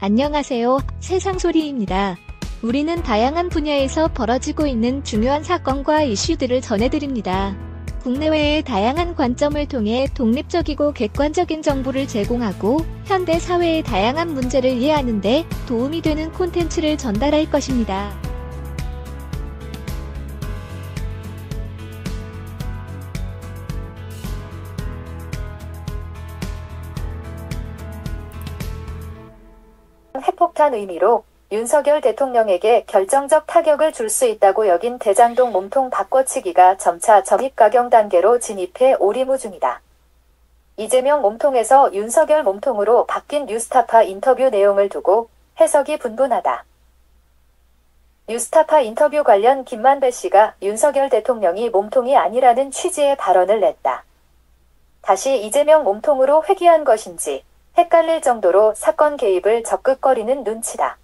안녕하세요. 세상소리입니다. 우리는 다양한 분야에서 벌어지고 있는 중요한 사건과 이슈들을 전해드립니다. 국내외의 다양한 관점을 통해 독립적이고 객관적인 정보를 제공하고 현대 사회의 다양한 문제를 이해하는 데 도움이 되는 콘텐츠를 전달할 것입니다. 핵폭탄 의미로 윤석열 대통령에게 결정적 타격을 줄 수 있다고 여긴 대장동 몸통 바꿔치기가 점차 점입 가경 단계로 진입해 오리무 중이다. 이재명 몸통에서 윤석열 몸통으로 바뀐 뉴스타파 인터뷰 내용을 두고 해석이 분분하다. 뉴스타파 인터뷰 관련 김만배 씨가 윤석열 대통령이 몸통이 아니라는 취지의 발언을 냈다. 다시 이재명 몸통으로 회귀한 것인지 헷갈릴 정도로 사건 개입을 적극거리는 눈치다.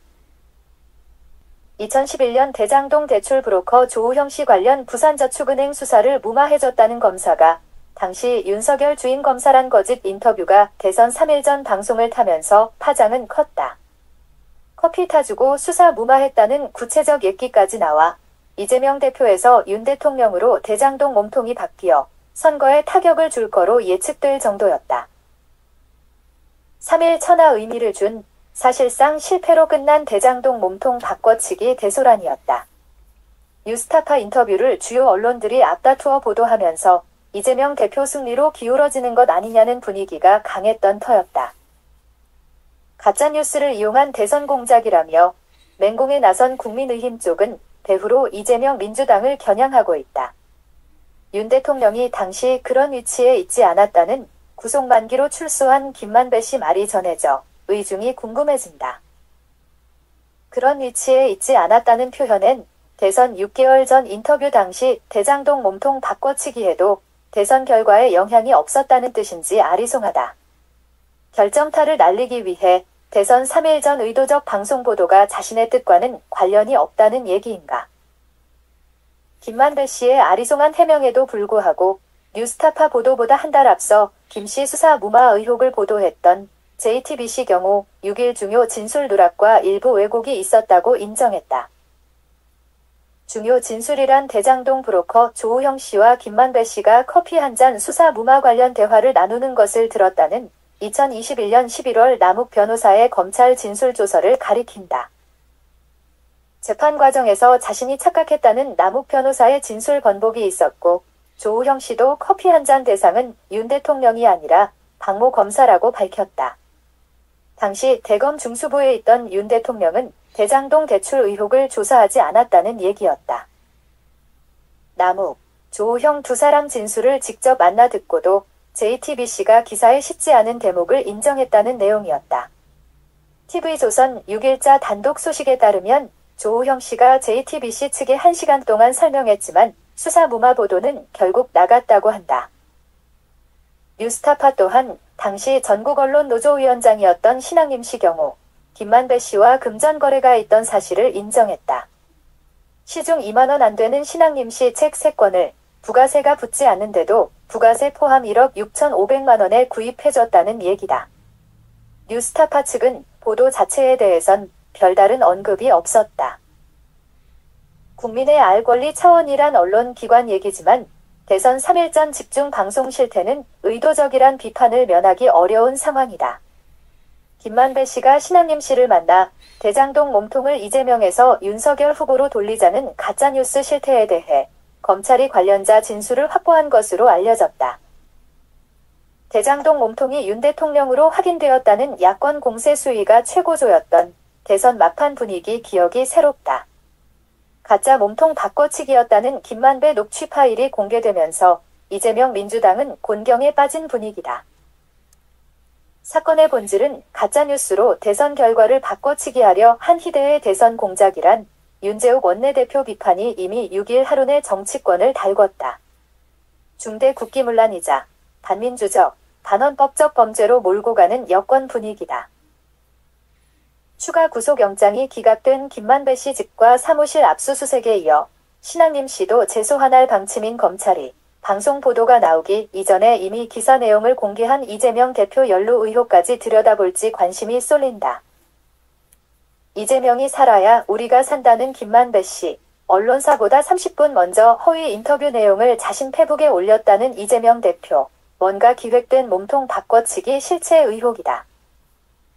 2011년 대장동 대출 브로커 조우형 씨 관련 부산저축은행 수사를 무마해줬다는 검사가 당시 윤석열 주인 검사란 거짓 인터뷰가 대선 3일 전 방송을 타면서 파장은 컸다. 커피 타주고 수사 무마했다는 구체적 얘기까지 나와 이재명 대표에서 윤 대통령으로 대장동 몸통이 바뀌어 선거에 타격을 줄 거로 예측될 정도였다. 3일 천하 의미를 준 사실상 실패로 끝난 대장동 몸통 바꿔치기 대소란이었다. 뉴스타파 인터뷰를 주요 언론들이 앞다투어 보도하면서 이재명 대표 승리로 기울어지는 것 아니냐는 분위기가 강했던 터였다. 가짜뉴스를 이용한 대선 공작이라며 맹공에 나선 국민의힘 쪽은 배후로 이재명 민주당을 겨냥하고 있다. 윤 대통령이 당시 그런 위치에 있지 않았다는 구속 만기로 출소한 김만배 씨 말이 전해져 의중이 궁금해진다. 그런 위치에 있지 않았다는 표현엔 대선 6개월 전 인터뷰 당시 대장동 몸통 바꿔치기에도 대선 결과에 영향이 없었다는 뜻인지 아리송하다. 결정타를 날리기 위해 대선 3일 전 의도적 방송 보도가 자신의 뜻과는 관련이 없다는 얘기인가. 김만배 씨의 아리송한 해명에도 불구하고 뉴스타파 보도보다 한 달 앞서 김 씨 수사 무마 의혹을 보도했던 JTBC 경우 6일 중요 진술 누락과 일부 왜곡이 있었다고 인정했다. 중요 진술이란 대장동 브로커 조우형 씨와 김만배 씨가 커피 한 잔 수사 무마 관련 대화를 나누는 것을 들었다는 2021년 11월 남욱 변호사의 검찰 진술조서를 가리킨다. 재판 과정에서 자신이 착각했다는 남욱 변호사의 진술 번복이 있었고 조우형 씨도 커피 한 잔 대상은 윤 대통령이 아니라 박모 검사라고 밝혔다. 당시 대검 중수부에 있던 윤 대통령은 대장동 대출 의혹을 조사하지 않았다는 얘기였다. 남욱, 조우형 두 사람 진술을 직접 만나 듣고도 JTBC가 기사에 싣지 않은 대목을 인정했다는 내용이었다. TV조선 6일자 단독 소식에 따르면 조우형 씨가 JTBC 측에 1시간 동안 설명했지만 수사 무마 보도는 결국 나갔다고 한다. 뉴스타파 또한 당시 전국언론노조위원장이었던 신학림 씨 경우 김만배 씨와 금전 거래가 있던 사실을 인정했다. 시중 2만 원 안 되는 신학림 씨 책 3권을 부가세가 붙지 않는데도 부가세 포함 1억 6,500만 원에 구입해줬다는 얘기다. 뉴스타파 측은 보도 자체에 대해선 별다른 언급이 없었다. 국민의 알 권리 차원이란 언론 기관 얘기지만 대선 3일 전 집중 방송 실태는 의도적이란 비판을 면하기 어려운 상황이다. 김만배 씨가 신학림 씨를 만나 대장동 몸통을 이재명에서 윤석열 후보로 돌리자는 가짜뉴스 실태에 대해 검찰이 관련자 진술을 확보한 것으로 알려졌다. 대장동 몸통이 윤 대통령으로 확인되었다는 야권 공세 수위가 최고조였던 대선 막판 분위기 기억이 새롭다. 가짜 몸통 바꿔치기였다는 김만배 녹취 파일이 공개되면서 이재명 민주당은 곤경에 빠진 분위기다. 사건의 본질은 가짜뉴스로 대선 결과를 바꿔치기하려 한 희대의 대선 공작이란 윤재욱 원내대표 비판이 이미 6일 하루 내 정치권을 달궜다. 중대 국기문란이자 반민주적, 반헌법적 범죄로 몰고 가는 여권 분위기다. 추가 구속영장이 기각된 김만배 씨 집과 사무실 압수수색에 이어 신학림 씨도 재소환할 방침인 검찰이 방송 보도가 나오기 이전에 이미 기사 내용을 공개한 이재명 대표 연루 의혹까지 들여다볼지 관심이 쏠린다. 이재명이 살아야 우리가 산다는 김만배 씨. 언론사보다 30분 먼저 허위 인터뷰 내용을 자신 페북에 올렸다는 이재명 대표. 뭔가 기획된 몸통 바꿔치기 실체 의혹이다.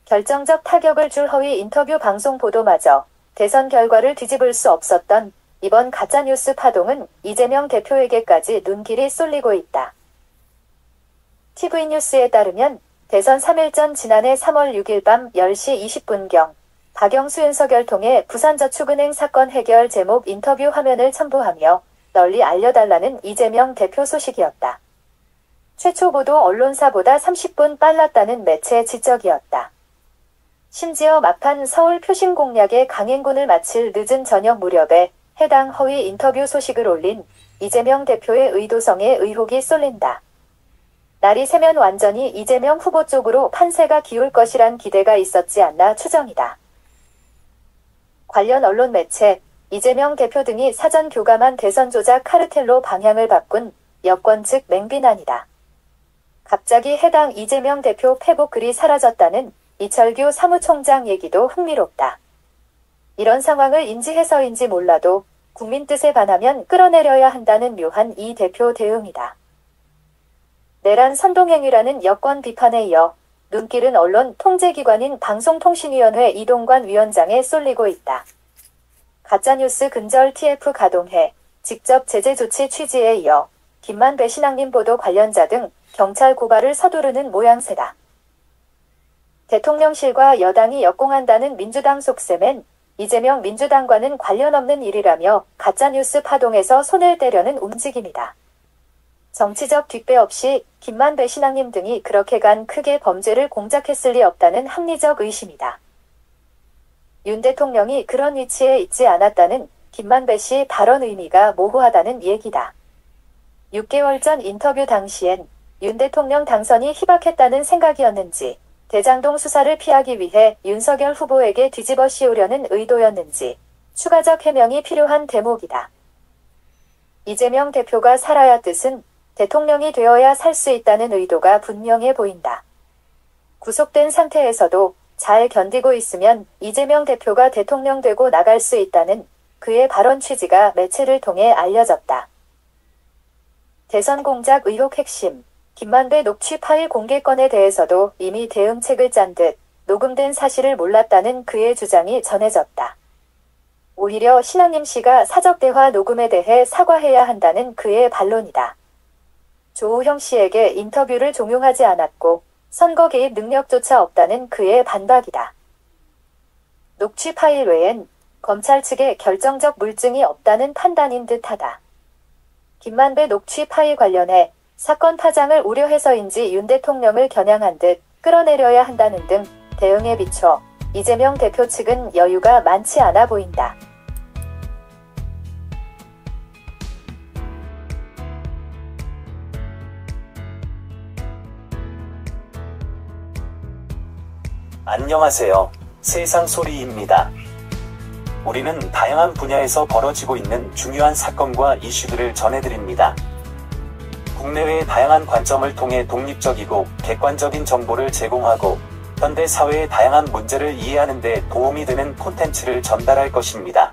결정적 타격을 줄 허위 인터뷰 방송 보도마저 대선 결과를 뒤집을 수 없었던 이번 가짜뉴스 파동은 이재명 대표에게까지 눈길이 쏠리고 있다. TV뉴스에 따르면 대선 3일 전 지난해 3월 6일 밤 10시 20분경 박영수 윤석열 통해 부산저축은행 사건 해결 제목 인터뷰 화면을 첨부하며 널리 알려달라는 이재명 대표 소식이었다. 최초 보도 언론사보다 30분 빨랐다는 매체 지적이었다. 심지어 막판 서울 표심 공략의 강행군을 마칠 늦은 저녁 무렵에 해당 허위 인터뷰 소식을 올린 이재명 대표의 의도성에 의혹이 쏠린다. 날이 새면 완전히 이재명 후보 쪽으로 판세가 기울 것이란 기대가 있었지 않나 추정이다. 관련 언론 매체, 이재명 대표 등이 사전 교감한 대선 조작 카르텔로 방향을 바꾼 여권 측 맹비난이다. 갑자기 해당 이재명 대표 페북 글이 사라졌다는 이철규 사무총장 얘기도 흥미롭다. 이런 상황을 인지해서인지 몰라도 국민 뜻에 반하면 끌어내려야 한다는 묘한 이 대표 대응이다. 내란 선동행위라는 여권 비판에 이어 눈길은 언론 통제기관인 방송통신위원회 이동관 위원장에 쏠리고 있다. 가짜뉴스 근절 TF 가동해 직접 제재 조치 취지에 이어 김만배 신앙님 보도 관련자 등 경찰 고발을 서두르는 모양새다. 대통령실과 여당이 역공한다는 민주당 속셈엔 이재명 민주당과는 관련 없는 일이라며 가짜뉴스 파동에서 손을 떼려는 움직임이다. 정치적 뒷배 없이 김만배 신앙님 등이 그렇게 간 크게 범죄를 공작했을 리 없다는 합리적 의심이다. 윤 대통령이 그런 위치에 있지 않았다는 김만배 씨 발언 의미가 모호하다는 얘기다. 6개월 전 인터뷰 당시엔 윤 대통령 당선이 희박했다는 생각이었는지 대장동 수사를 피하기 위해 윤석열 후보에게 뒤집어 씌우려는 의도였는지 추가적 해명이 필요한 대목이다. 이재명 대표가 살아야 뜻은 대통령이 되어야 살 수 있다는 의도가 분명해 보인다. 구속된 상태에서도 잘 견디고 있으면 이재명 대표가 대통령 되고 나갈 수 있다는 그의 발언 취지가 매체를 통해 알려졌다. 대선 공작 의혹 핵심, 김만배 녹취 파일 공개건에 대해서도 이미 대응책을 짠 듯 녹음된 사실을 몰랐다는 그의 주장이 전해졌다. 오히려 신앙님 씨가 사적대화 녹음에 대해 사과해야 한다는 그의 반론이다. 조우형 씨에게 인터뷰를 종용하지 않았고 선거 개입 능력조차 없다는 그의 반박이다. 녹취 파일 외엔 검찰 측에 결정적 물증이 없다는 판단인 듯하다. 김만배 녹취 파일 관련해 사건 파장을 우려해서인지 윤 대통령을 겨냥한 듯 끌어내려야 한다는 등 대응에 비춰 이재명 대표 측은 여유가 많지 않아 보인다. 안녕하세요. 세상소리입니다. 우리는 다양한 분야에서 벌어지고 있는 중요한 사건과 이슈들을 전해드립니다. 국내외의 다양한 관점을 통해 독립적이고 객관적인 정보를 제공하고 현대 사회의 다양한 문제를 이해하는 데 도움이 되는 콘텐츠를 전달할 것입니다.